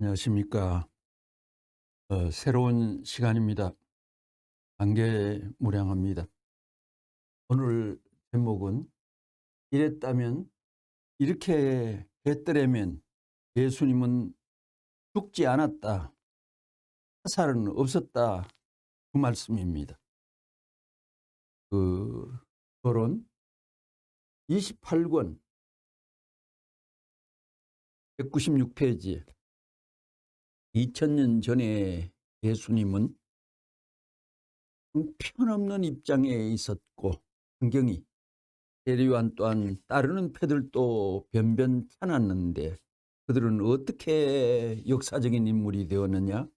안녕하십니까. 새로운 시간입니다. 안개무량합니다. 오늘 제목은 이랬다면, 이렇게 했더라면 예수님은 죽지 않았다, 화살은 없었다, 그 말씀입니다. 그 결론 28권 196페이지. 2000년 전에 예수님은 형편없는 입장에 있었고, 성경이 세리요한 또한 따르는 패들도 변변찮았는데 그들은 어떻게 역사적인 인물이 되었느냐?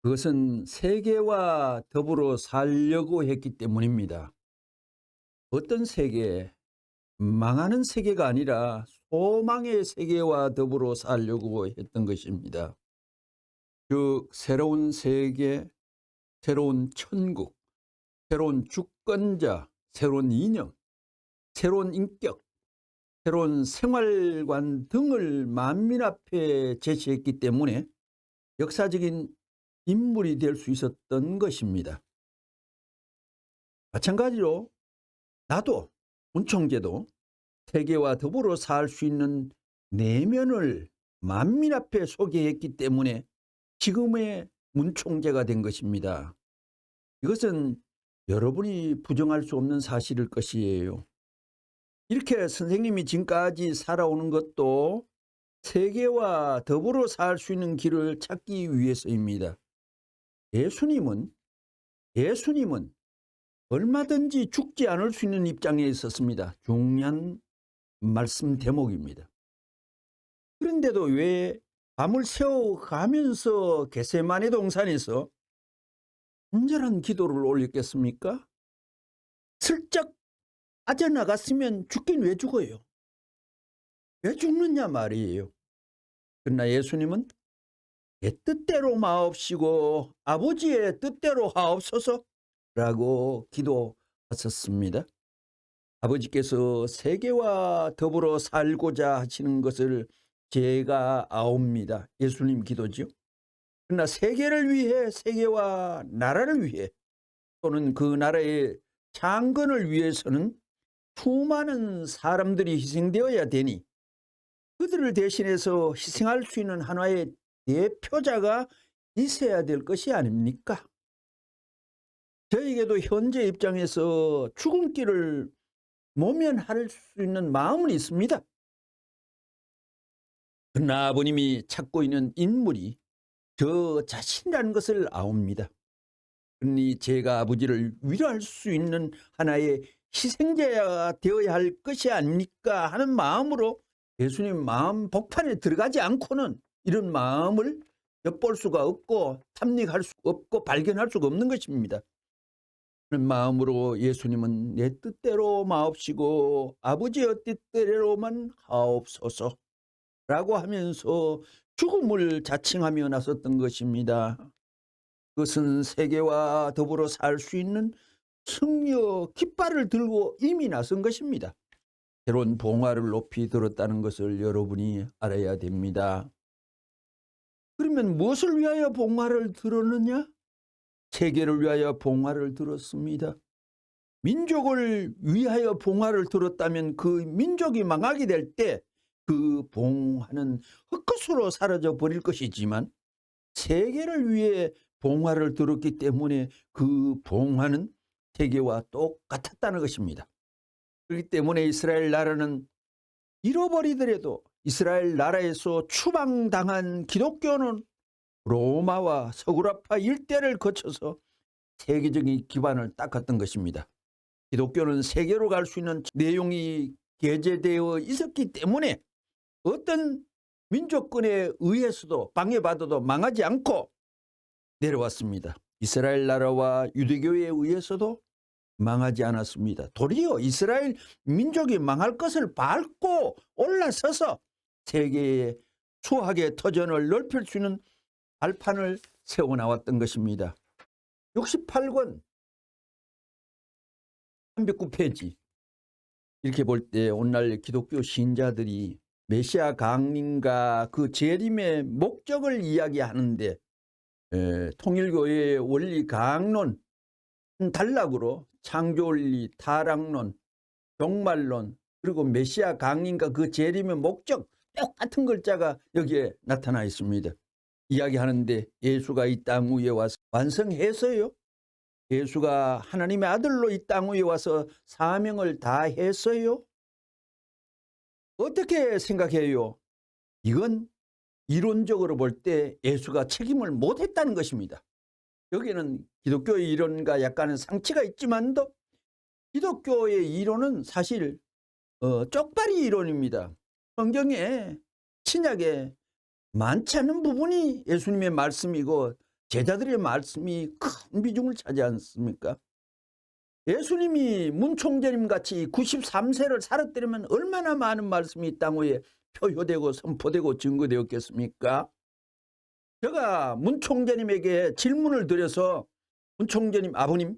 그것은 세계와 더불어 살려고 했기 때문입니다. 어떤 세계? 망하는 세계가 아니라 소망의 세계와 더불어 살려고 했던 것입니다. 즉 새로운 세계, 새로운 천국, 새로운 주권자, 새로운 이념, 새로운 인격, 새로운 생활관 등을 만민 앞에 제시했기 때문에 역사적인 인물이 될 수 있었던 것입니다. 마찬가지로 나도, 문총재도 세계와 더불어 살 수 있는 내면을 만민 앞에 소개했기 때문에 지금의 문총재가 된 것입니다. 이것은 여러분이 부정할 수 없는 사실일 것이에요. 이렇게 선생님이 지금까지 살아오는 것도 세계와 더불어 살 수 있는 길을 찾기 위해서입니다. 예수님은 얼마든지 죽지 않을 수 있는 입장에 있었습니다. 중요한 말씀 대목입니다. 그런데도 왜 밤을 새워가면서 겟세마네 동산에서 간절한 기도를 올렸겠습니까? 슬쩍 빠져나갔으면 죽긴 왜 죽어요? 왜 죽느냐 말이에요. 그러나 예수님은 내 뜻대로 마옵시고 아버지의 뜻대로 하옵소서 라고 기도하셨습니다. 아버지께서 세계와 더불어 살고자 하시는 것을 제가 아옵니다. 예수님 기도죠. 그러나 세계를 위해, 세계와 나라를 위해, 또는 그 나라의 창건을 위해서는 수많은 사람들이 희생되어야 되니 그들을 대신해서 희생할 수 있는 하나의 대표자가 있어야 될 것이 아닙니까? 저에게도 현재 입장에서 죽음길을 모면할 수 있는 마음은 있습니다. 그러나 아버님이 찾고 있는 인물이 저 자신이라는 것을 아옵니다. 그러니 제가 아버지를 위로할 수 있는 하나의 희생자가 되어야 할 것이 아닙니까 하는 마음으로 예수님 마음 복판에 들어가지 않고는 이런 마음을 엿볼 수가 없고 탐닉할 수 없고 발견할 수가 없는 것입니다. 그런 마음으로 예수님은 내 뜻대로 마옵시고 아버지의 뜻대로만 하옵소서 라고 하면서 죽음을 자칭하며 나섰던 것입니다. 그것은 세계와 더불어 살 수 있는 승려 깃발을 들고 이미 나선 것입니다. 새로운 봉화를 높이 들었다는 것을 여러분이 알아야 됩니다. 그러면 무엇을 위하여 봉화를 들었느냐? 세계를 위하여 봉화를 들었습니다. 민족을 위하여 봉화를 들었다면 그 민족이 망하게 될 때 그 봉화는 흙것으로 사라져 버릴 것이지만 세계를 위해 봉화를 들었기 때문에 그 봉화는 세계와 똑같았다는 것입니다. 그렇기 때문에 이스라엘 나라는 잃어버리더라도 이스라엘 나라에서 추방당한 기독교는 로마와 서구라파 일대를 거쳐서 세계적인 기반을 닦았던 것입니다. 기독교는 세계로 갈 수 있는 내용이 게재되어 있었기 때문에 어떤 민족권에 의해서도 방해받아도 망하지 않고 내려왔습니다. 이스라엘 나라와 유대교에 의해서도 망하지 않았습니다. 도리어 이스라엘 민족이 망할 것을 밟고 올라서서 세계의 수학의 터전을 넓힐 수 있는 발판을 세워나왔던 것입니다. 68권 309페이지. 이렇게 볼 때 오늘날 기독교 신자들이 메시아 강림과 그 재림의 목적을 이야기하는데 통일교회의 원리 강론 단락으로 창조원리, 타락론, 종말론, 그리고 메시아 강림과 그 재림의 목적 똑같은 글자가 여기에 나타나 있습니다. 이야기하는데 예수가 이 땅 위에 와서 완성했어요. 예수가 하나님의 아들로 이 땅 위에 와서 사명을 다했어요. 어떻게 생각해요? 이건 이론적으로 볼 때 예수가 책임을 못했다는 것입니다. 여기는 기독교의 이론과 약간의 상치가 있지만도 기독교의 이론은 사실 쪽발이 이론입니다. 성경에 신약에 많지 않은 부분이 예수님의 말씀이고 제자들의 말씀이 큰 비중을 차지 않습니까? 예수님이 문총재님 같이 93세를 살았더라면 얼마나 많은 말씀이 이 땅 위에 표효되고 선포되고 증거되었겠습니까? 제가 문총재님에게 질문을 드려서 문총재님 아버님,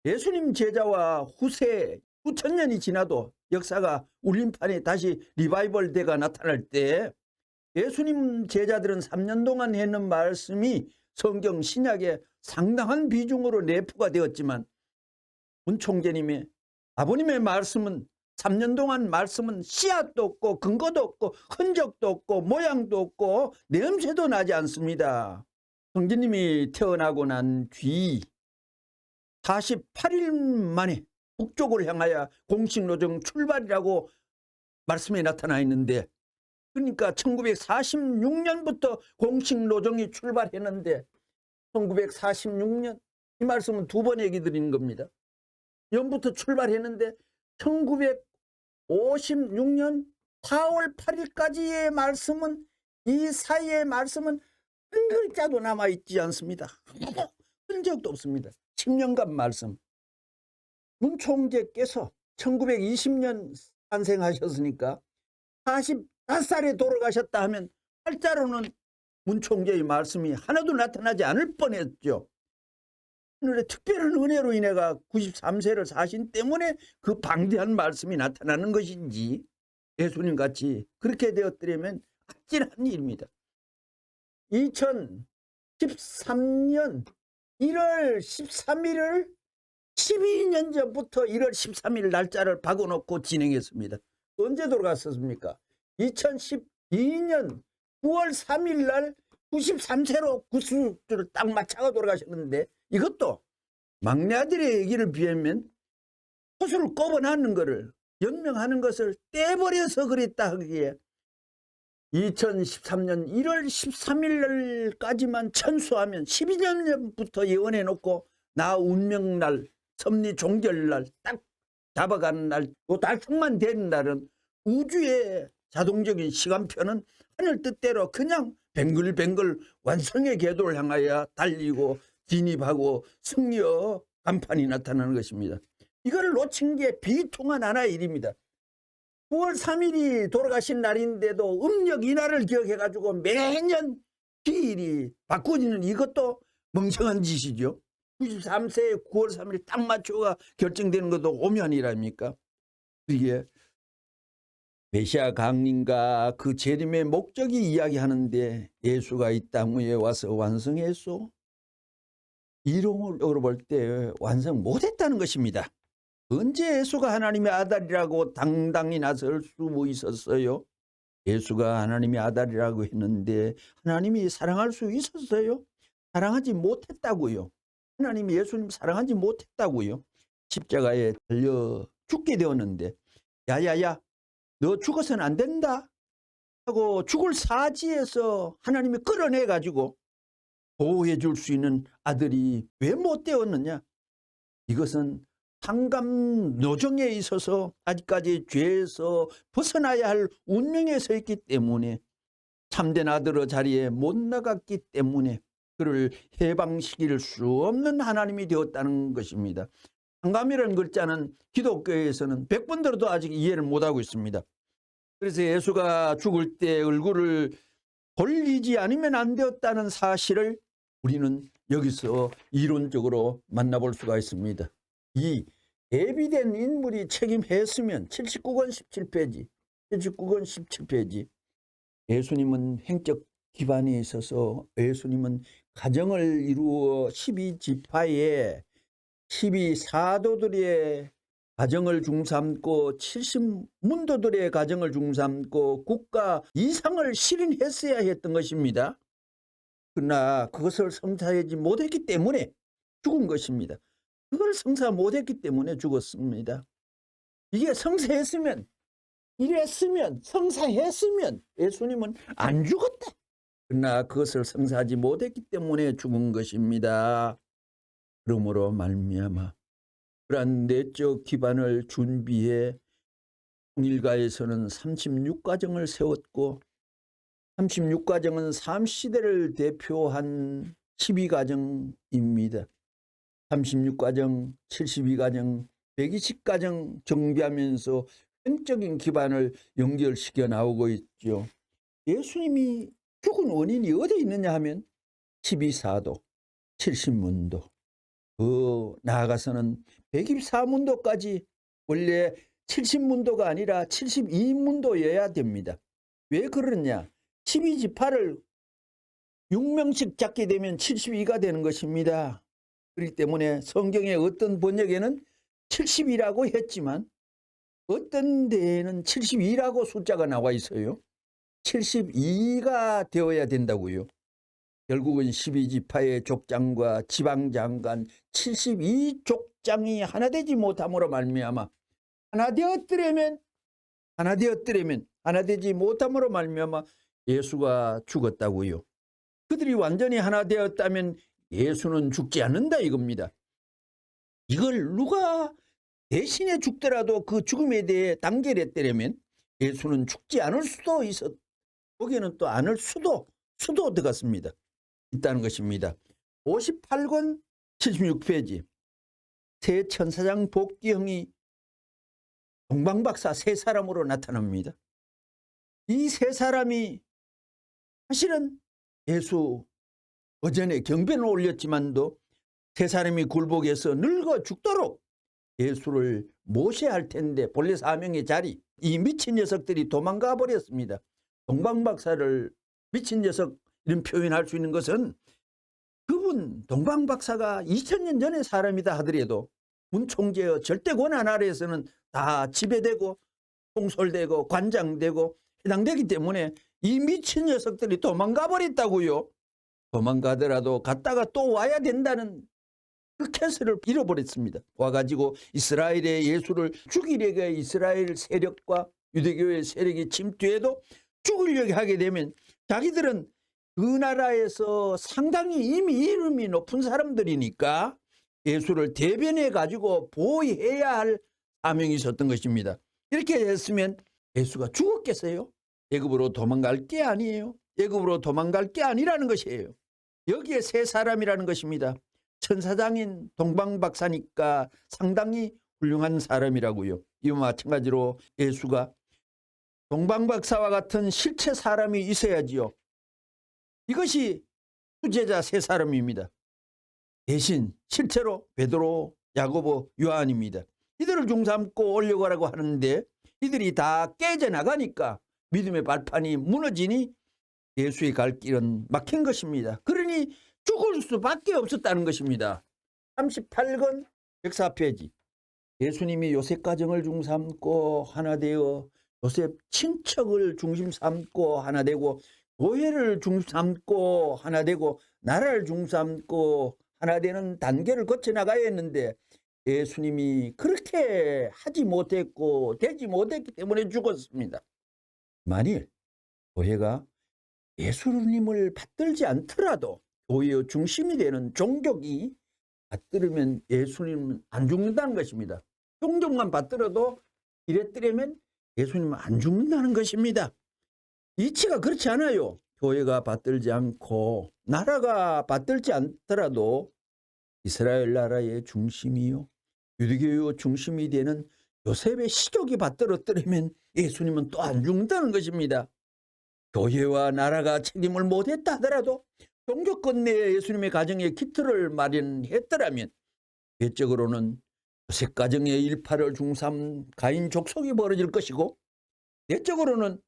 예수님 제자와 후세 수천 년이 지나도 역사가 울림판에 다시 리바이벌 대가 나타날 때 예수님 제자들은 3년 동안 했는 말씀이 성경 신약에 상당한 비중으로 내포가 되었지만 문총재님의 아버님의 말씀은 3년 동안 말씀은 씨앗도 없고 근거도 없고 흔적도 없고 모양도 없고 냄새도 나지 않습니다. 성진님이 태어나고 난 뒤 48일 만에 북쪽을 향하여 공식노정 출발이라고 말씀에 나타나 있는데, 그러니까 1946년부터 공식노정이 출발했는데 1946년 이 말씀은 두 번 얘기 드리는 겁니다. 연부터 출발했는데 1956년 4월 8일까지의 말씀은, 이 사이의 말씀은 한 글자도 남아있지 않습니다. 흔적도 없습니다. 10년간 말씀. 문총재께서 1920년 탄생하셨으니까 45살에 돌아가셨다 하면 팔자로는 문총재의 말씀이 하나도 나타나지 않을 뻔했죠. 하늘의 특별한 은혜로 인해가 93세를 사신 때문에 그 방대한 말씀이 나타나는 것인지 예수님같이 그렇게 되었더라면 아찔한 일입니다. 2013년 1월 13일을 12년 전부터 1월 13일 날짜를 박아놓고 진행했습니다. 언제 돌아갔었습니까? 2012년 9월 3일 날 93세로 구수를 딱 맞춰가 돌아가셨는데, 이것도 막내 아들의 얘기를 비하면 호수를 꼽아놨는 것을, 연명하는 것을 떼버려서 그랬다 하기에 2013년 1월 13일까지만 천수하면 12년 전부터 예언해놓고 나 운명날, 섭리 종결날 딱 잡아가는 날, 또 달성만 되는 날은 우주의 자동적인 시간표는 하늘 뜻대로 그냥 뱅글뱅글 완성의 궤도를 향하여 달리고 진입하고 승리의 간판이 나타나는 것입니다. 이거를 놓친 게 비통한 하나의 일입니다. 9월 3일이 돌아가신 날인데도 음력 이날을 기억해가지고 매년 기일이 바꾸지는 이것도 멍청한 짓이죠. 93세에 9월 3일 딱 맞춰가 결정되는 것도 오면이랍니까? 이게 메시아 강림과 그 재림의 목적이 이야기하는데 예수가 이 땅 위에 와서 완성했소? 이론으로 볼 때 완성 못했다는 것입니다. 언제 예수가 하나님의 아들이라고 당당히 나설 수 있었어요? 예수가 하나님의 아들이라고 했는데 하나님이 사랑할 수 있었어요? 사랑하지 못했다고요. 하나님이 예수님 사랑하지 못했다고요. 십자가에 달려 죽게 되었는데 야야야 너 죽어서는 안 된다 하고 죽을 사지에서 하나님이 끌어내 가지고 보호해 줄 수 있는 아들이 왜 못 되었느냐? 이것은 상감 노정에 있어서 아직까지 죄에서 벗어나야 할 운명에 서 있기 때문에, 참된 아들의 자리에 못 나갔기 때문에 그를 해방시킬 수 없는 하나님이 되었다는 것입니다. 상감이라는 글자는 기독교에서는 100번 들어도 아직 이해를 못하고 있습니다. 그래서 예수가 죽을 때 얼굴을 돌리지 않으면 안 되었다는 사실을 우리는 여기서 이론적으로 만나볼 수가 있습니다. 이 예비된 인물이 책임했으면 79권 17페이지 19권 17페이지. 예수님은 행적 기반에 있어서 예수님은 가정을 이루어 12지파의 12사도들의 가정을 중삼고 70문도들의 가정을 중삼고 국가 이상을 실현했어야 했던 것입니다. 그러나 그것을 성사하지 못했기 때문에 죽은 것입니다. 그걸 성사 못했기 때문에 죽었습니다. 이게 성사했으면, 이랬으면, 성사했으면 예수님은 안 죽었다. 그러나 그것을 성사하지 못했기 때문에 죽은 것입니다. 그러므로 말미암아 그러한 내적 기반을 준비해 통일가에서는 36가정을 세웠고 36가정은 삼시대를 대표한 12가정입니다. 36가정, 72가정, 120가정 정비하면서 횡적인 기반을 연결시켜 나오고 있죠. 예수님이 죽은 원인이 어디에 있느냐 하면 12사도, 70문도, 나아가서는 124문도까지 원래 70문도가 아니라 72문도여야 됩니다. 왜 그러냐? 12지파를 6명씩 잡게 되면 72가 되는 것입니다. 그렇기 때문에 성경의 어떤 번역에는 70이라고 했지만 어떤 데에는 72라고 숫자가 나와 있어요. 72가 되어야 된다고요. 결국은 12지파의 족장과 지방장관 72족장이 하나 되지 못함으로 말미암아 하나 되지 못함으로 말미암아 예수가 죽었다고요. 그들이 완전히 하나 되었다면 예수는 죽지 않는다 이겁니다. 이걸 누가 대신에 죽더라도 그 죽음에 대해 단결했더라면 예수는 죽지 않을 수도 있었, 거기에는 또 않을 수도 들어갔습니다. 있다는 것입니다. 58권 76페이지. 새 천사장 복귀형이 동방박사 세 사람으로 나타납니다. 이 세 사람이 사실은 예수 오전에 경배를 올렸지만도 세 사람이 굴복해서 늙어 죽도록 예수를 모셔야 할 텐데 본래 사명의 자리, 이 미친 녀석들이 도망가 버렸습니다. 동방박사를 미친 녀석 이런 표현할 수 있는 것은 그분 동방박사가 2000년 전의 사람이다 하더라도 문총재의 절대 권한 아래에서는 다 지배되고 통솔되고 관장되고 해당되기 때문에 이 미친 녀석들이 도망가 버렸다고요. 도망가더라도 갔다가 또 와야 된다는 그 캐스를 잃어버렸습니다. 와가지고 이스라엘의 예수를 죽이려고 이스라엘 세력과 유대교의 세력이 침투해도 죽으려고 하게 되면 자기들은 그 나라에서 상당히 이미 이름이 높은 사람들이니까 예수를 대변해 가지고 보호해야 할 사명이 있었던 것입니다. 이렇게 했으면 예수가 죽었겠어요? 애굽으로 도망갈 게 아니에요. 애굽으로 도망갈 게 아니라는 것이에요. 여기에 세 사람이라는 것입니다. 천사장인 동방박사니까 상당히 훌륭한 사람이라고요. 이와 마찬가지로 예수가 동방박사와 같은 실체 사람이 있어야지요. 이것이 수제자 세 사람입니다. 대신 실제로 베드로, 야고보, 요한입니다. 이들을 중삼고 올려가라고 하는데 이들이 다 깨져나가니까 믿음의 발판이 무너지니 예수의 갈 길은 막힌 것입니다. 그러니 죽을 수밖에 없었다는 것입니다. 38권 104페이지. 예수님이 요셉 가정을 중삼고 하나 되어 요셉 친척을 중심 삼고 하나 되고 교회를 중삼고 하나 되고 나라를 중삼고 하나 되는 단계를 거쳐 나가야 했는데 예수님이 그렇게 하지 못했고 되지 못했기 때문에 죽었습니다. 만일 교회가 예수님을 받들지 않더라도 교회의 중심이 되는 종족이 받들으면 예수님은 안 죽는다는 것입니다. 종족만 받들어도 이랬더라면 예수님은 안 죽는다는 것입니다. 이치가 그렇지 않아요. 교회가 받들지 않고 나라가 받들지 않더라도 이스라엘 나라의 중심이요 유대교의 중심이 되는 요셉의 시족이 받들었더라면 예수님은 또 안 죽는다는 것입니다. 교회와 나라가 책임을 못했다 하더라도 종교권 내에 예수님의 가정에 기틀을 마련했더라면 외적으로는 요셉 가정의 일파를 중삼 가인 족속이 벌어질 것이고 내적으로는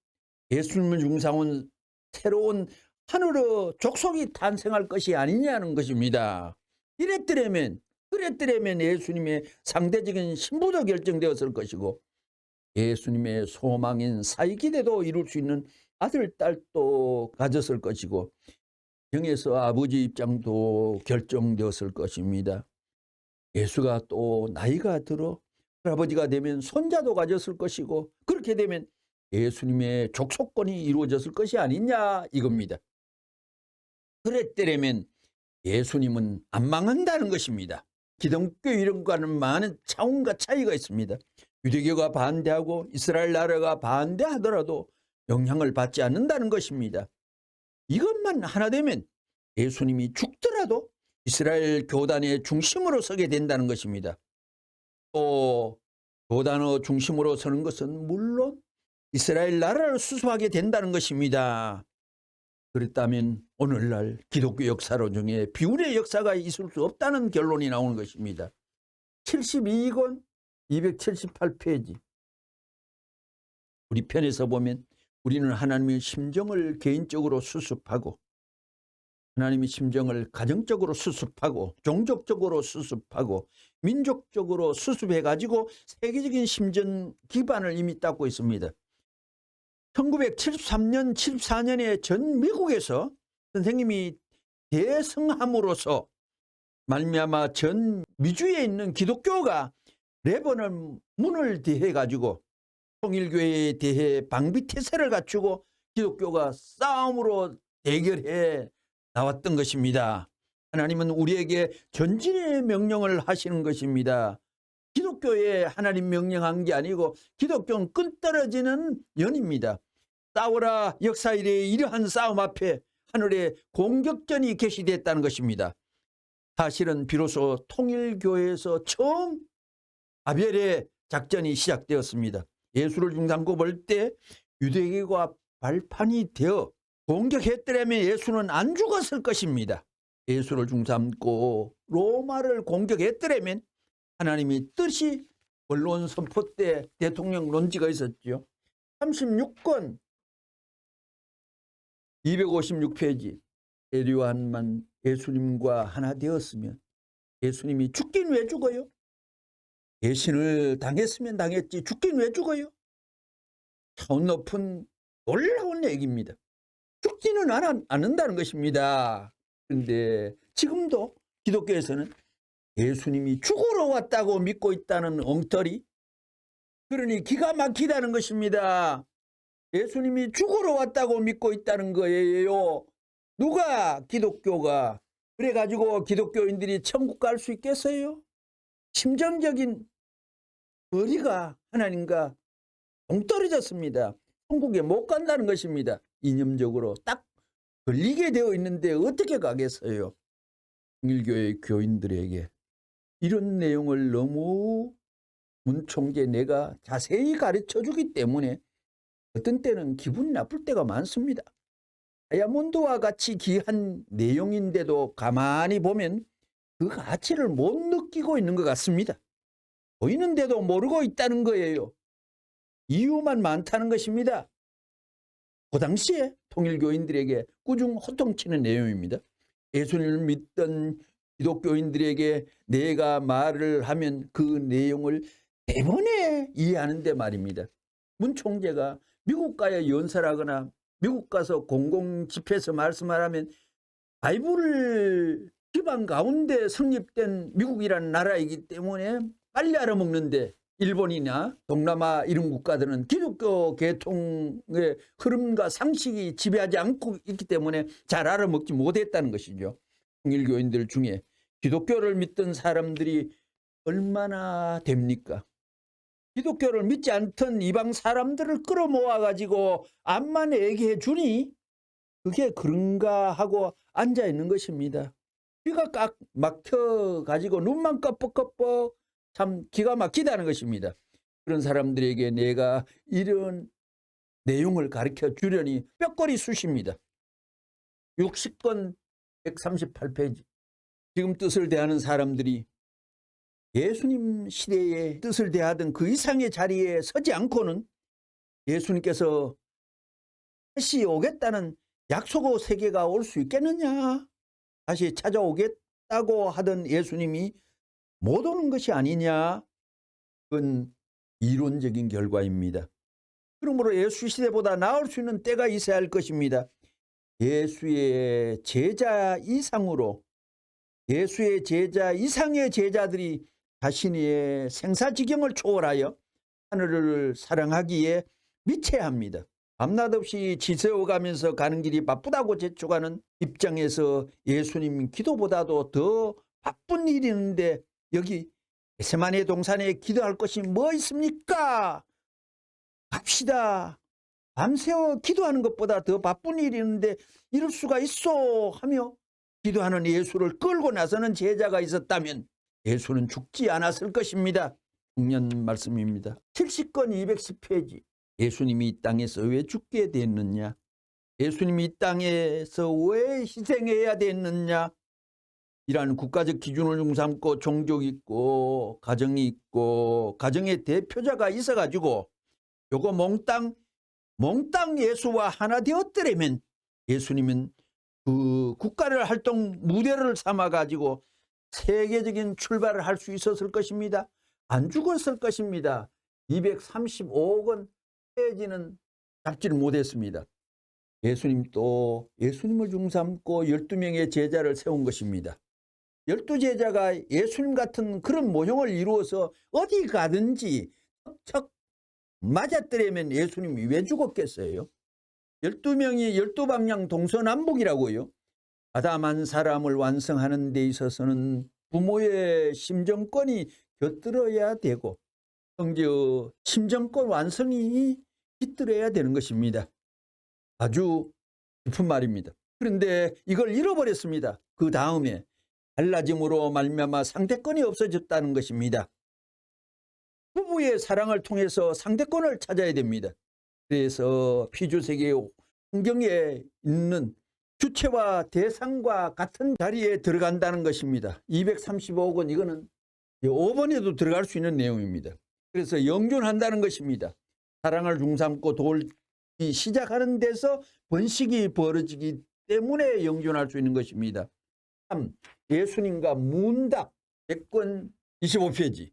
예수님을 중상한 새로운 하늘의 족속이 탄생할 것이 아니냐는 것입니다. 그랬더라면 예수님의 상대적인 신부도 결정되었을 것이고 예수님의 소망인 사이기대도 이룰 수 있는 아들, 딸도 가졌을 것이고 영에서 아버지 입장도 결정되었을 것입니다. 예수가 또 나이가 들어 할아버지가 되면 손자도 가졌을 것이고 그렇게 되면 예수님의 족속권이 이루어졌을 것이 아니냐 이겁니다. 그랬더라면 예수님은 안 망한다는 것입니다. 기독교 이론과는 많은 차원과 차이가 있습니다. 유대교가 반대하고 이스라엘 나라가 반대하더라도 영향을 받지 않는다는 것입니다. 이것만 하나 되면 예수님이 죽더라도 이스라엘 교단의 중심으로 서게 된다는 것입니다. 또 교단의 중심으로 서는 것은 물론 이스라엘 나라를 수습하게 된다는 것입니다. 그렇다면 오늘날 기독교 역사로 중에 비운의 역사가 있을 수 없다는 결론이 나오는 것입니다. 72권 278페이지. 우리 편에서 보면 우리는 하나님의 심정을 개인적으로 수습하고 하나님의 심정을 가정적으로 수습하고 종족적으로 수습하고 민족적으로 수습해가지고 세계적인 심정 기반을 이미 닦고 있습니다. 1973년, 74년에 전 미국에서 선생님이 대성함으로써 말미암아 전 미주에 있는 기독교가 레버넌 문을 대해가지고 통일교회에 대해 방비태세를 갖추고 기독교가 싸움으로 대결해 나왔던 것입니다. 하나님은 우리에게 전진의 명령을 하시는 것입니다. 기독교에 하나님 명령한 게 아니고 기독교는 끈떨어지는 연입니다. 싸워라 역사 이래 이러한 싸움 앞에 하늘에 공격전이 개시됐다는 것입니다. 사실은 비로소 통일교회에서 처음 아벨의 작전이 시작되었습니다. 예수를 중상고 볼 때 유대교가 발판이 되어 공격했더라면 예수는 안 죽었을 것입니다. 예수를 중삼고 로마를 공격했더라면 하나님이 뜻이 언론 선포 때 대통령 논지가 있었죠. 36권 256페이지. 에리완만 예수님과 하나 되었으면 예수님이 죽긴 왜 죽어요? 배신을 당했으면 당했지 죽긴 왜 죽어요? 차원 높은 놀라운 얘기입니다. 죽지는 않는다는 것입니다. 그런데 지금도 기독교에서는 예수님이 죽으러 왔다고 믿고 있다는 엉터리, 그러니 기가 막히다는 것입니다. 예수님이 죽으러 왔다고 믿고 있다는 거예요. 누가 기독교가 그래가지고 기독교인들이 천국 갈 수 있겠어요? 심정적인 거리가 하나님과 동떨어졌습니다. 천국에 못 간다는 것입니다. 이념적으로 딱 걸리게 되어 있는데 어떻게 가겠어요? 통일교회 교인들에게 이런 내용을 너무 문총재 내가 자세히 가르쳐 주기 때문에 어떤 때는 기분이 나쁠 때가 많습니다. 다이아몬드와 같이 귀한 내용인데도 가만히 보면 그 가치를 못 느끼고 있는 것 같습니다. 보이는데도 모르고 있다는 거예요. 이유만 많다는 것입니다. 그 당시에 통일교인들에게 꾸중 호통치는 내용입니다. 예수님을 믿던 기독교인들에게 내가 말을 하면 그 내용을 대번에 이해하는데 말입니다. 문 총재가 미국 가야 연설하거나 미국 가서 공공집회에서 말씀을 하면 바이블 기반 가운데 성립된 미국이라는 나라이기 때문에 빨리 알아먹는데 일본이나 동남아 이런 국가들은 기독교 계통의 흐름과 상식이 지배하지 않고 있기 때문에 잘 알아먹지 못했다는 것이죠. 통일교인들 중에 기독교를 믿던 사람들이 얼마나 됩니까? 기독교를 믿지 않던 이방 사람들을 끌어모아가지고 암만 얘기해 주니 그게 그런가 하고 앉아있는 것입니다. 귀가 꽉 막혀가지고 눈만 껌뻑껌뻑 참 기가 막히다는 것입니다. 그런 사람들에게 내가 이런 내용을 가르쳐 주려니 뼈거리 쑤십니다. 60권 138페이지. 지금 뜻을 대하는 사람들이 예수님 시대에 뜻을 대하던 그 이상의 자리에 서지 않고는 예수님께서 다시 오겠다는 약속 세계가 올 수 있겠느냐? 다시 찾아오겠다고 하던 예수님이 못 오는 것이 아니냐? 그건 이론적인 결과입니다. 그러므로 예수 시대보다 나을 수 있는 때가 있어야 할 것입니다. 예수의 제자 이상으로, 예수의 제자 이상의 제자들이 자신의 생사지경을 초월하여 하늘을 사랑하기에 미쳐야 합니다. 밤낮 없이 지새워가면서 가는 길이 바쁘다고 재촉하는 입장에서 예수님 기도보다도 더 바쁜 일이 있는데 여기 겟세마네 동산에 기도할 것이 뭐 있습니까? 갑시다. 밤새워 기도하는 것보다 더 바쁜 일이 있는데 이럴 수가 있어 하며 기도하는 예수를 끌고 나서는 제자가 있었다면 예수는 죽지 않았을 것입니다. 중요한 말씀입니다. 70권 210페이지. 예수님이 이 땅에서 왜 죽게 됐느냐? 예수님이 이 땅에서 왜 희생해야 됐느냐? 이라는 국가적 기준을 중삼고 종족이 있고 가정이 있고 가정의 대표자가 있어가지고 요거 몽땅 예수와 하나 되었더라면 예수님은 그 국가를 활동 무대를 삼아가지고 세계적인 출발을 할 수 있었을 것입니다. 안 죽었을 것입니다. 235억 원 페이지는 잡지를 못했습니다. 예수님을 중삼고 12명의 제자를 세운 것입니다. 12제자가 예수님 같은 그런 모형을 이루어서 어디 가든지 척척 맞았더라면 예수님이 왜 죽었겠어요? 12명이 12방향 동서남북이라고요. 아담한 사람을 완성하는 데 있어서는 부모의 심정권이 곁들어야 되고 성적 심정권 완성이 깃들어야 되는 것입니다. 아주 깊은 말입니다. 그런데 이걸 잃어버렸습니다. 그 다음에 달라짐으로 말미암아 상대권이 없어졌다는 것입니다. 부부의 사랑을 통해서 상대권을 찾아야 됩니다. 그래서 피주세계의 환경에 있는 주체와 대상과 같은 자리에 들어간다는 것입니다. 235억 원 이거는 5번에도 들어갈 수 있는 내용입니다. 그래서 영존한다는 것입니다. 사랑을 중삼고 돌기 시작하는 데서 번식이 벌어지기 때문에 영존할 수 있는 것입니다. 3. 예수님과 문답 100권 25페이지.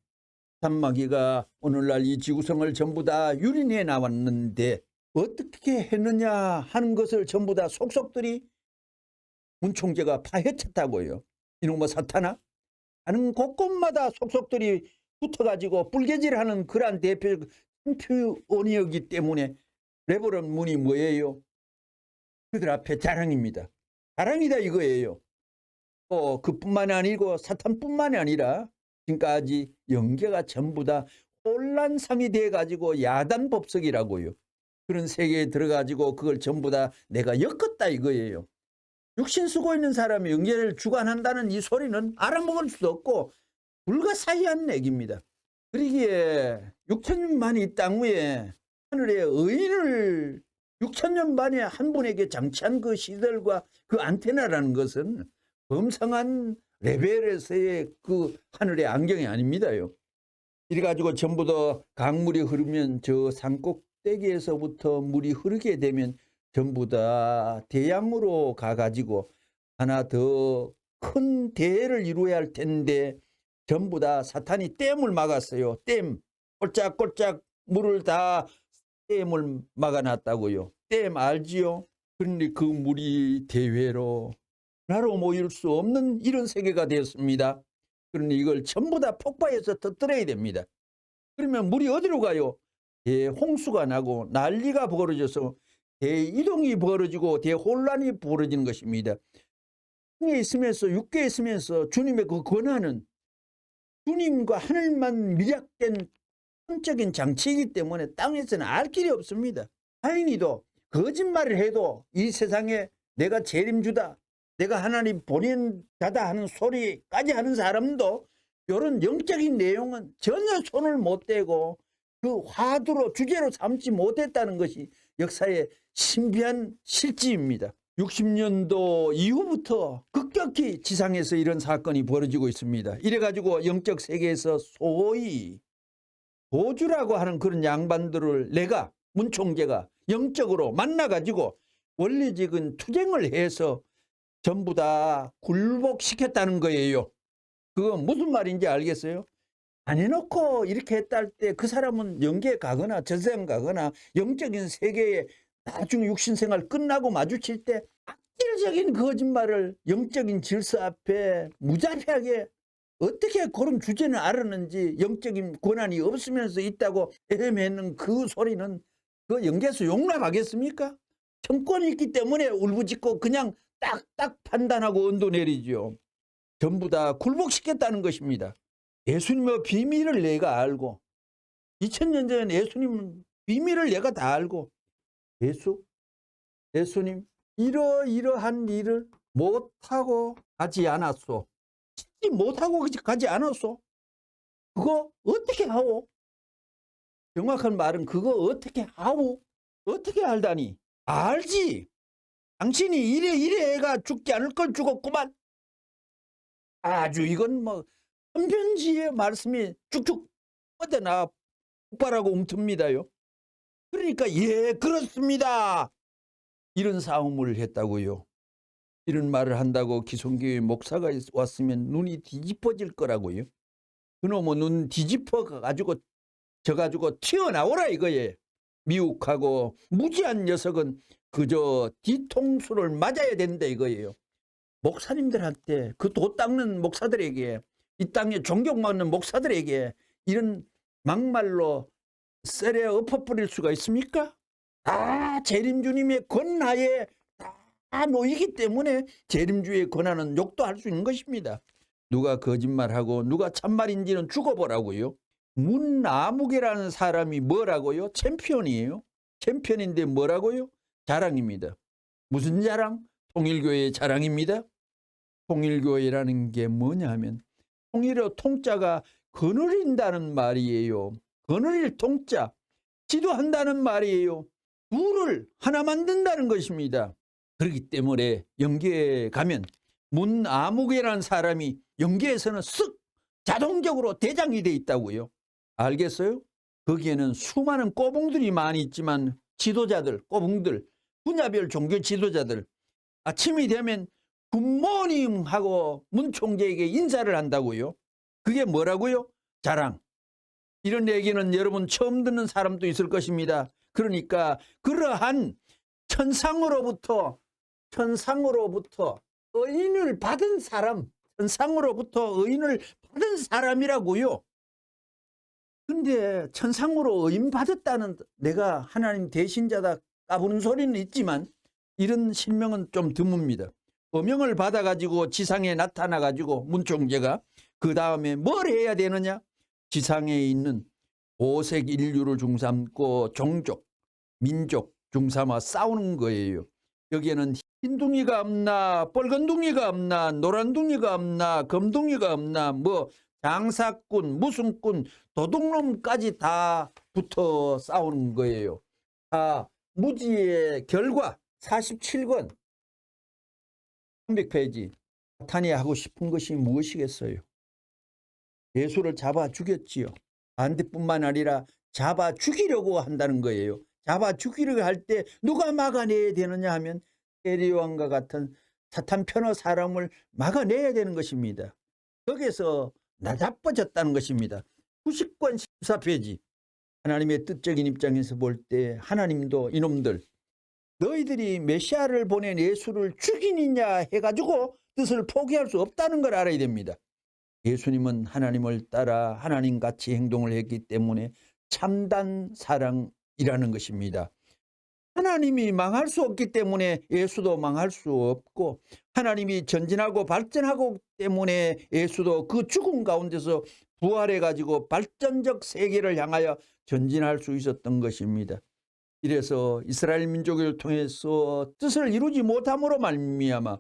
산마귀가 오늘날 이 지구성을 전부 다 유린해 나왔는데 어떻게 했느냐 하는 것을 전부 다 속속들이 문총재가 파헤쳤다고요. 이놈의 사탄아 하는 곳곳마다 속속들이 붙어가지고 뿔개질하는 그러한 대표원이었기 때문에 레버런 문이 뭐예요? 그들 앞에 자랑입니다. 자랑이다 이거예요. 그뿐만이 아니고 사탄뿐만이 아니라 지금까지 영계가 전부 다 혼란상이 돼가지고 야단법석이라고요. 그런 세계에 들어가지고 그걸 전부 다 내가 엮었다 이거예요. 육신 쓰고 있는 사람이 영계를 주관한다는 이 소리는 알아먹을 수도 없고 불가사의한 얘기입니다. 그러기에 6천년 만에 이 땅 위에 하늘의 의인을 6천년 만에 한 분에게 장치한 그 시설과 그 안테나라는 것은 범상한 레벨에서의 그 하늘의 안경이 아닙니다요. 이래가지고 전부 다 강물이 흐르면 저 산꼭대기에서부터 물이 흐르게 되면 전부 다 대양으로 가가지고 하나 더 큰 대해를 이루어야 할 텐데 전부 다 사탄이 댐을 막았어요. 댐 꼴짝꼴짝 물을 다 댐을 막아놨다고요. 댐 알지요? 그런데 그 물이 대회로 나로 모일 수 없는 이런 세계가 되었습니다. 그런데 이걸 전부 다 폭파해서 터뜨려야 됩니다. 그러면 물이 어디로 가요? 대홍수가 나고 난리가 벌어져서 대이동이 벌어지고 대혼란이 벌어지는 것입니다. 땅에 있으면서 육계에 있으면서 주님의 그 권한은 주님과 하늘만 밀약된 선적인 장치이기 때문에 땅에서는 알 길이 없습니다. 다행히도 거짓말을 해도 이 세상에 내가 재림주다, 내가 하나님 보낸 자다 하는 소리까지 하는 사람도 이런 영적인 내용은 전혀 손을 못 대고 그 화두로 주제로 삼지 못했다는 것이 역사의 신비한 실지입니다. 60년도 이후부터 급격히 지상에서 이런 사건이 벌어지고 있습니다. 이래가지고 영적 세계에서 소위 도주라고 하는 그런 양반들을 내가 문 총재가 영적으로 만나가지고 원리직은 투쟁을 해서 전부 다 굴복시켰다는 거예요. 그거 무슨 말인지 알겠어요? 안 해놓고 이렇게 했다 할 때 그 사람은 영계에 가거나 전생 가거나 영적인 세계에 나중에 육신생활 끝나고 마주칠 때 악질적인 거짓말을 영적인 질서 앞에 무자비하게 어떻게 그런 주제는 알았는지 영적인 권한이 없으면서 있다고 헤매는 그 소리는 그 영계에서 용납하겠습니까? 정권이 있기 때문에 울부짖고 그냥 딱딱 판단하고 언도 내리죠. 전부 다 굴복시켰다는 것입니다. 예수님의 비밀을 내가 알고 2000년 전 예수님 비밀을 내가 다 알고 예수님 이러이러한 일을 못하고 가지 않았소. 짓지 못하고 가지 않았소. 그거 어떻게 하오? 정확한 말은 그거 어떻게 하오? 어떻게 알다니? 알지. 당신이 이래 애가 죽지 않을 걸 죽었구만. 아주 이건 뭐 선편지의 말씀이 쭉쭉 뻗어나 폭발하고 움틉니다요. 그러니까 예 그렇습니다. 이런 싸움을 했다고요. 이런 말을 한다고 기성교회 목사가 왔으면 눈이 뒤집어질 거라고요. 그놈의 눈 뒤집어 가지고 져가지고 튀어나오라 이거예요. 미혹하고 무지한 녀석은 그저 뒤통수를 맞아야 된다 이거예요. 목사님들한테 그 도 닦는 목사들에게 이 땅에 존경받는 목사들에게 이런 막말로 썰에 엎어버릴 수가 있습니까? 재림주님의 권하에 다 놓이기 때문에 재림주의 권하는 욕도 할 수 있는 것입니다. 누가 거짓말하고 누가 참말인지는 죽어보라고요. 문아무개라는 사람이 뭐라고요? 챔피언이에요. 챔피언인데 뭐라고요? 자랑입니다. 무슨 자랑? 통일교회의 자랑입니다. 통일교회라는 게 뭐냐 하면 통일의 통자가 거느린다는 말이에요. 거느릴 통자, 지도한다는 말이에요. 둘을 하나 만든다는 것입니다. 그렇기 때문에 영계에 가면 문아무개라는 사람이 영계에서는 쓱 자동적으로 대장이 돼 있다고요. 알겠어요? 거기에는 수많은 꼬붕들이 많이 있지만 지도자들, 꼬붕들, 분야별 종교 지도자들 아침이 되면 굿모닝 하고 문 총재에게 인사를 한다고요. 그게 뭐라고요? 자랑. 이런 얘기는 여러분 처음 듣는 사람도 있을 것입니다. 그러니까 그러한 천상으로부터 의인을 받은 사람, 천상으로부터 의인을 받은 사람이라고요. 근데 천상으로 의인 받았다는 내가 하나님 대신자다 까부는 소리는 있지만 이런 실명은 좀 드뭅니다. 어명을 받아가지고 지상에 나타나가지고 문총재가 그 다음에 뭘 해야 되느냐? 지상에 있는 오색 인류를 중삼고 종족, 민족 중삼아 싸우는 거예요. 여기에는 흰둥이가 없나, 빨간둥이가 없나, 노란둥이가 없나, 검둥이가 없나, 뭐 장사꾼, 무슨꾼, 도둑놈까지 다 붙어 싸우는 거예요. 무지의 결과 47권 300페이지. 사탄이 하고 싶은 것이 무엇이겠어요? 예수를 잡아 죽였지요. 반대뿐만 아니라 잡아 죽이려고 한다는 거예요. 잡아 죽이려고 할 때 누가 막아내야 되느냐 하면 세리요한과 같은 사탄 편의 사람을 막아내야 되는 것입니다. 거기서 나자빠졌다는 것입니다. 90권 14페이지. 하나님의 뜻적인 입장에서 볼 때 하나님도 이놈들 너희들이 메시아를 보낸 예수를 죽이느냐 해가지고 뜻을 포기할 수 없다는 걸 알아야 됩니다. 예수님은 하나님을 따라 하나님같이 행동을 했기 때문에 참단 사랑이라는 것입니다. 하나님이 망할 수 없기 때문에 예수도 망할 수 없고 하나님이 전진하고 발전하고 때문에 예수도 그 죽음 가운데서 부활해가지고 발전적 세계를 향하여 전진할 수 있었던 것입니다. 이래서 이스라엘 민족을 통해서 뜻을 이루지 못함으로 말미암아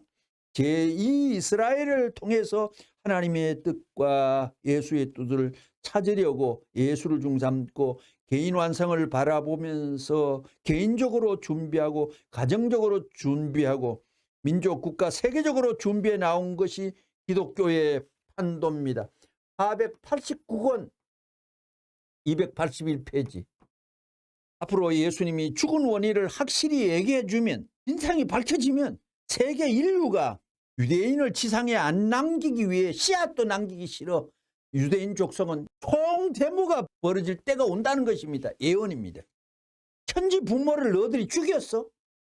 제2 이스라엘을 통해서 하나님의 뜻과 예수의 뜻을 찾으려고 예수를 중삼고 개인 완성을 바라보면서 개인적으로 준비하고 가정적으로 준비하고 민족, 국가, 세계적으로 준비해 나온 것이 기독교의 판도입니다. 489권 281페이지. 앞으로 예수님이 죽은 원인을 확실히 얘기해 주면, 진상이 밝혀지면 세계 인류가 유대인을 지상에 안 남기기 위해 씨앗도 남기기 싫어 유대인 족속은 총대무가 벌어질 때가 온다는 것입니다. 예언입니다. 천지 부모를 너희들이 죽였어?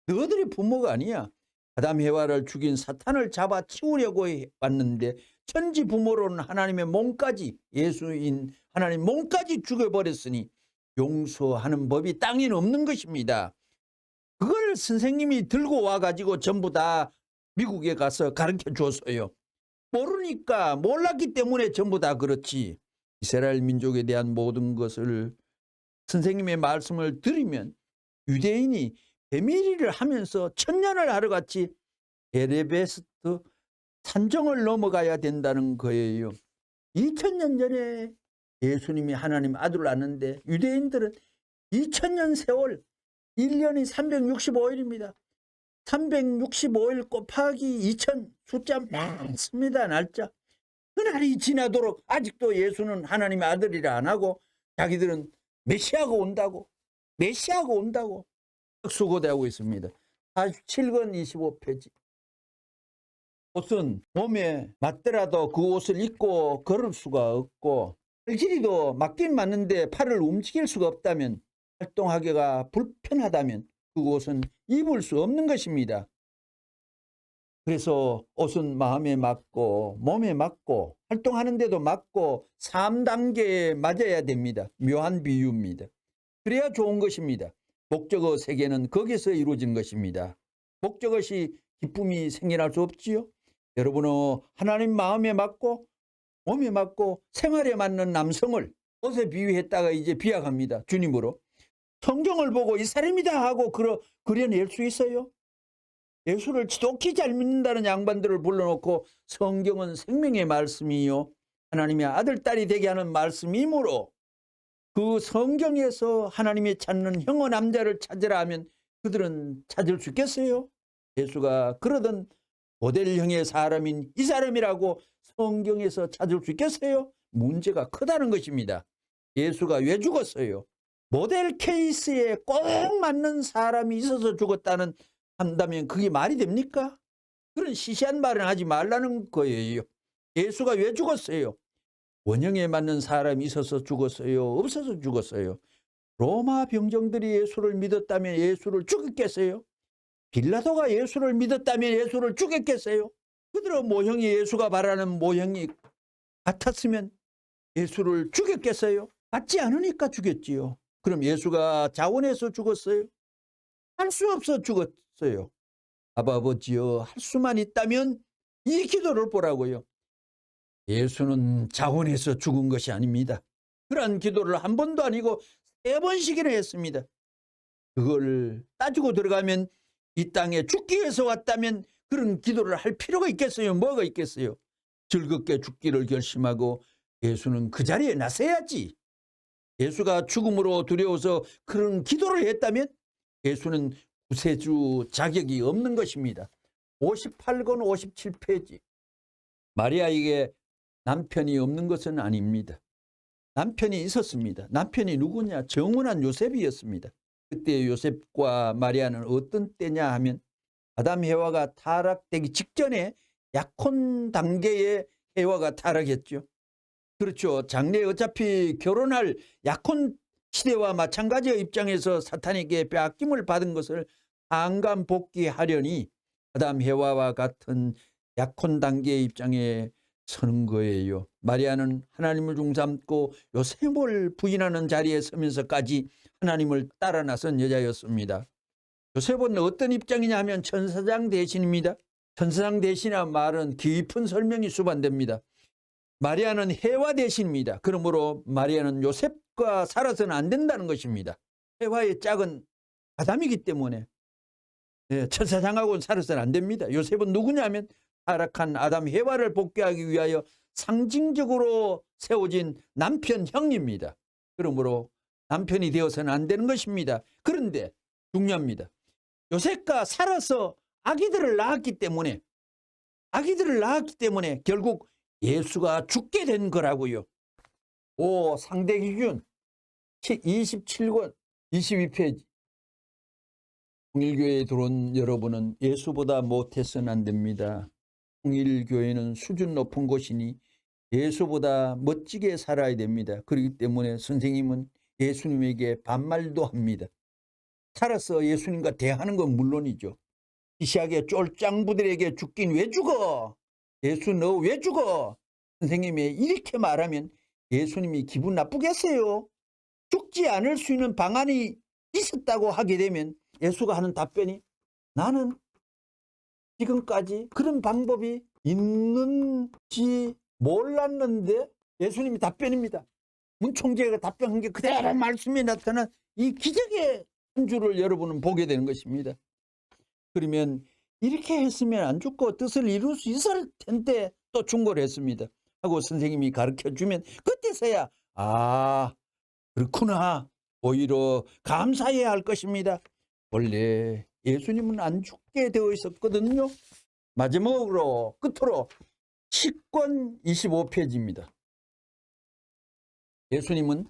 너희들이 부모가 아니야. 아담 해와를 죽인 사탄을 잡아치우려고 왔는데 천지 부모로는 하나님의 몸까지, 예수인 하나님 몸까지 죽여버렸으니 용서하는 법이 땅에 없는 것입니다. 그걸 선생님이 들고 와가지고 전부 다 미국에 가서 가르쳐 줬어요. 모르니까, 몰랐기 때문에 전부 다 그렇지. 이스라엘 민족에 대한 모든 것을 선생님의 말씀을 들으면 유대인이 배밀이를 하면서 천년을 하루같이 에베레스트 산정을 넘어가야 된다는 거예요. 2000년 전에 예수님이 하나님 아들을 낳았는데 유대인들은 2000년 세월, 1년이 365일입니다. 365일 곱하기 2000 숫자 많습니다. 날짜. 그날이 지나도록 아직도 예수는 하나님의 아들이라 안 하고 자기들은 메시아가 온다고 수고대하고 있습니다. 47권 25페이지. 옷은 몸에 맞더라도 그 옷을 입고 걸을 수가 없고 팔길이도 맞긴 맞는데 팔을 움직일 수가 없다면, 활동하기가 불편하다면 그 옷은 입을 수 없는 것입니다. 그래서 옷은 마음에 맞고 몸에 맞고 활동하는데도 맞고 3단계에 맞아야 됩니다. 묘한 비유입니다. 그래야 좋은 것입니다. 목적어 세계는 거기서 이루어진 것입니다. 목적어시 기쁨이 생겨날 수 없지요. 여러분은 하나님 마음에 맞고 몸에 맞고 생활에 맞는 남성을 옷에 비유했다가 이제 비약합니다. 주님으로. 성경을 보고 이 사람이다 하고 그려낼 수 있어요? 예수를 지독히 잘 믿는다는 양반들을 불러놓고 성경은 생명의 말씀이요 하나님의 아들, 딸이 되게 하는 말씀이므로 그 성경에서 하나님이 찾는 형어 남자를 찾으라 하면 그들은 찾을 수 있겠어요? 예수가 그러던 모델형의 사람인 이 사람이라고 성경에서 찾을 수 있겠어요? 문제가 크다는 것입니다. 예수가 왜 죽었어요? 모델 케이스에 꼭 맞는 사람이 있어서 죽었다는 한다면 그게 말이 됩니까? 그런 시시한 말은 하지 말라는 거예요. 예수가 왜 죽었어요? 원형에 맞는 사람이 있어서 죽었어요? 없어서 죽었어요? 로마 병정들이 예수를 믿었다면 예수를 죽였겠어요? 빌라도가 예수를 믿었다면 예수를 죽였겠어요? 그들의 모형이 예수가 바라는 모형이 같았으면 예수를 죽였겠어요? 같지 않으니까 죽였지요. 그럼 예수가 자원해서 죽었어요? 할 수 없어 죽었어요. 아버지여, 할 수만 있다면 이 기도를 보라고요. 예수는 자원해서 죽은 것이 아닙니다. 그러한 기도를 한 번도 아니고 3번씩이나 했습니다. 그걸 따지고 들어가면 이 땅에 죽기 위해서 왔다면 그런 기도를 할 필요가 있겠어요? 뭐가 있겠어요? 즐겁게 죽기를 결심하고 예수는 그 자리에 나서야지. 예수가 죽음으로 두려워서 그런 기도를 했다면 예수는 구세주 자격이 없는 것입니다. 58권 57페이지. 마리아에게 남편이 없는 것은 아닙니다. 남편이 있었습니다. 남편이 누구냐? 정혼한 요셉이었습니다. 그때 요셉과 마리아는 어떤 때냐 하면 아담 해와가 타락되기 직전에 약혼 단계에 해와가 타락했죠. 그렇죠. 장래 어차피 결혼할 약혼 시대와 마찬가지의 입장에서 사탄에게 빼앗김을 받은 것을 한감복귀하려니 아담 해와와 같은 약혼 단계의 입장에 서는 거예요. 마리아는 하나님을 중삼고 요셉을 부인하는 자리에 서면서까지 하나님을 따라 나선 여자였습니다. 요셉은 어떤 입장이냐 하면 천사장 대신입니다. 천사장 대신이란 말은 깊은 설명이 수반됩니다. 마리아는 해와 대신입니다. 그러므로 마리아는 요셉과 살아서는 안 된다는 것입니다. 해와의 짝은 아담이기 때문에 천사장하고는 살아서는 안 됩니다. 요셉은 누구냐 하면 타락한 아담 해와를 복귀하기 위하여 상징적으로 세워진 남편형입니다. 그러므로 남편이 되어서는 안 되는 것입니다. 그런데 중요합니다. 요셉과 살아서 아기들을 낳았기 때문에 결국 예수가 죽게 된 거라고요. 상대 기준 27권 22페이지. 통일교회에 들어온 여러분은 예수보다 못해서는 안 됩니다. 통일교회는 수준 높은 곳이니 예수보다 멋지게 살아야 됩니다. 그렇기 때문에 선생님은 예수님에게 반말도 합니다. 살아서 예수님과 대하는 건 물론이죠. 시시하게 쫄짱부들에게 죽긴 왜 죽어? 예수 너 왜 죽어? 선생님이 이렇게 말하면 예수님이 기분 나쁘겠어요? 죽지 않을 수 있는 방안이 있었다고 하게 되면 예수가 하는 답변이 나는 지금까지 그런 방법이 있는지 몰랐는데, 예수님이 답변입니다. 문총재가 답변한 게 그대로 말씀이 나타난 이 기적의 한 줄을 여러분은 보게 되는 것입니다. 그러면 이렇게 했으면 안 죽고 뜻을 이룰 수 있을 텐데 또 충고를 했습니다. 하고 선생님이 가르쳐주면 그때서야 그렇구나, 오히려 감사해야 할 것입니다. 원래 예수님은 안 죽게 되어 있었거든요. 마지막으로 끝으로 10권 25페이지입니다. 예수님은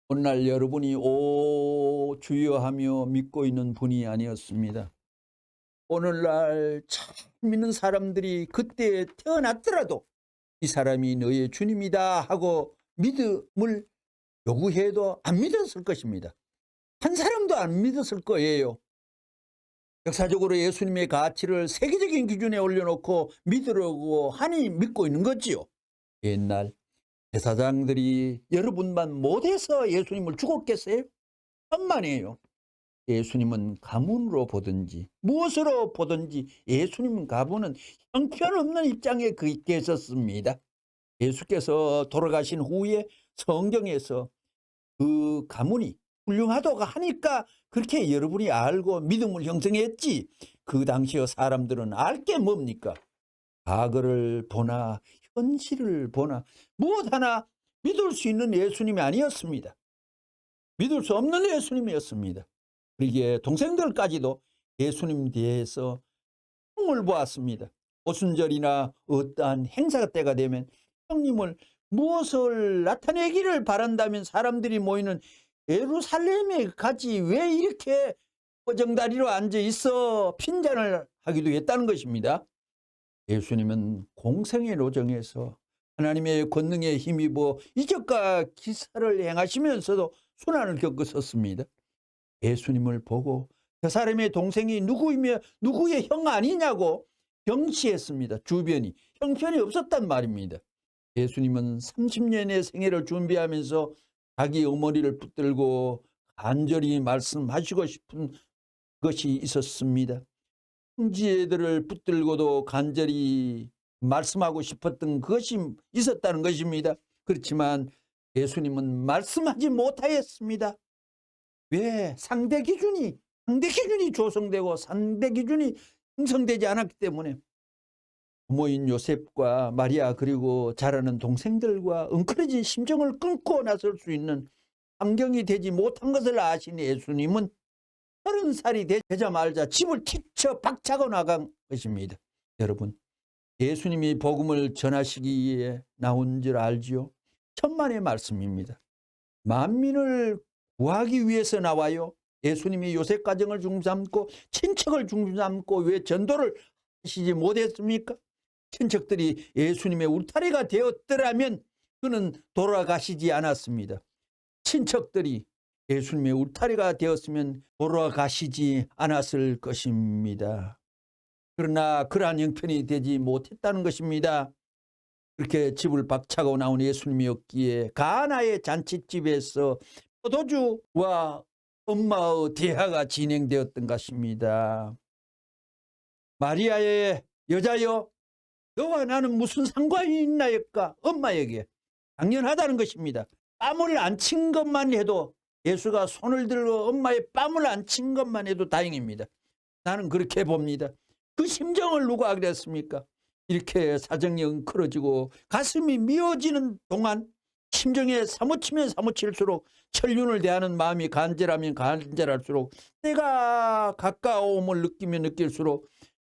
오늘날 여러분이 오 주여 하며 믿고 있는 분이 아니었습니다. 오늘날 참 믿는 사람들이 그때 태어났더라도 이 사람이 너의 주님이다 하고 믿음을 요구해도 안 믿었을 것입니다. 한 사람도 안 믿었을 거예요. 역사적으로 예수님의 가치를 세계적인 기준에 올려놓고 믿으려고 하니 믿고 있는 거지요. 옛날 제사장들이 여러분만 못해서 예수님을 죽었겠어요? 천만에요. 예수님은 가문으로 보든지 무엇으로 보든지 예수님은 가문은 형편없는 입장에 계셨습니다. 예수께서 돌아가신 후에 성경에서 그 가문이 훌륭하다고 하니까 그렇게 여러분이 알고 믿음을 형성했지, 그 당시의 사람들은 알 게 뭡니까? 과거를 보나 현실을 보나 무엇 하나 믿을 수 있는 예수님이 아니었습니다. 믿을 수 없는 예수님이었습니다. 그러기에 동생들까지도 예수님 뒤에서 형을 보았습니다. 오순절이나 어떠한 행사 때가 되면 형님을 무엇을 나타내기를 바란다면 사람들이 모이는 예루살렘에 가지 왜 이렇게 허정다리로 앉아 있어 핀잔을 하기도 했다는 것입니다. 예수님은 공생의 로정에서 하나님의 권능에 힘입어 이적과 기사를 행하시면서도 순환을 겪으셨습니다. 예수님을 보고 저 사람의 동생이 누구이며 누구의 형 아니냐고 경시했습니다. 주변이 형편이 없었단 말입니다. 예수님은 30년의 생애를 준비하면서 자기 어머니를 붙들고 간절히 말씀하시고 싶은 것이 있었습니다. 형제들을 붙들고도 간절히 말씀하고 싶었던 것이 있었다는 것입니다. 그렇지만 예수님은 말씀하지 못하였습니다. 왜? 상대 기준이 조성되고 상대 기준이 형성되지 않았기 때문에. 부모인 요셉과 마리아 그리고 자라는 동생들과 엉클어진 심정을 끊고 나설 수 있는 환경이 되지 못한 것을 아신 예수님은 30살이 되자마자 집을 튀쳐 박차고 나간 것입니다. 여러분, 예수님이 복음을 전하시기 위해 나온 줄 알지요? 천만의 말씀입니다. 만민을 구하기 위해서 나와요. 예수님이 요셉 가정을 중삼고 친척을 중삼고 왜 전도를 하시지 못했습니까? 친척들이 예수님의 울타리가 되었더라면 그는 돌아가시지 않았습니다. 친척들이 예수님의 울타리가 되었으면 돌아가시지 않았을 것입니다. 그러나 그러한 형편이 되지 못했다는 것입니다. 그렇게 집을 박차고 나온 예수님이었기에 가나의 잔치집에서 포도주와 엄마의 대화가 진행되었던 것입니다. 마리아의 여자여, 너와 나는 무슨 상관이 있나였까? 엄마에게 당연하다는 것입니다. 뺨을 안 친 것만 해도, 예수가 손을 들고 엄마의 뺨을 안 친 것만 해도 다행입니다. 나는 그렇게 봅니다. 그 심정을 누가 그랬습니까? 이렇게 사정이 엉클어지고 가슴이 미어지는 동안 심정에 사무치면 사무칠수록 천륜을 대하는 마음이 간절하면 간절할수록 내가 가까움을 느끼면 느낄수록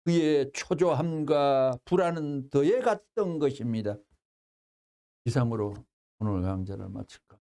그의 초조함과 불안은 더해갔던 것입니다. 이상으로 오늘 강좌를 마칠까.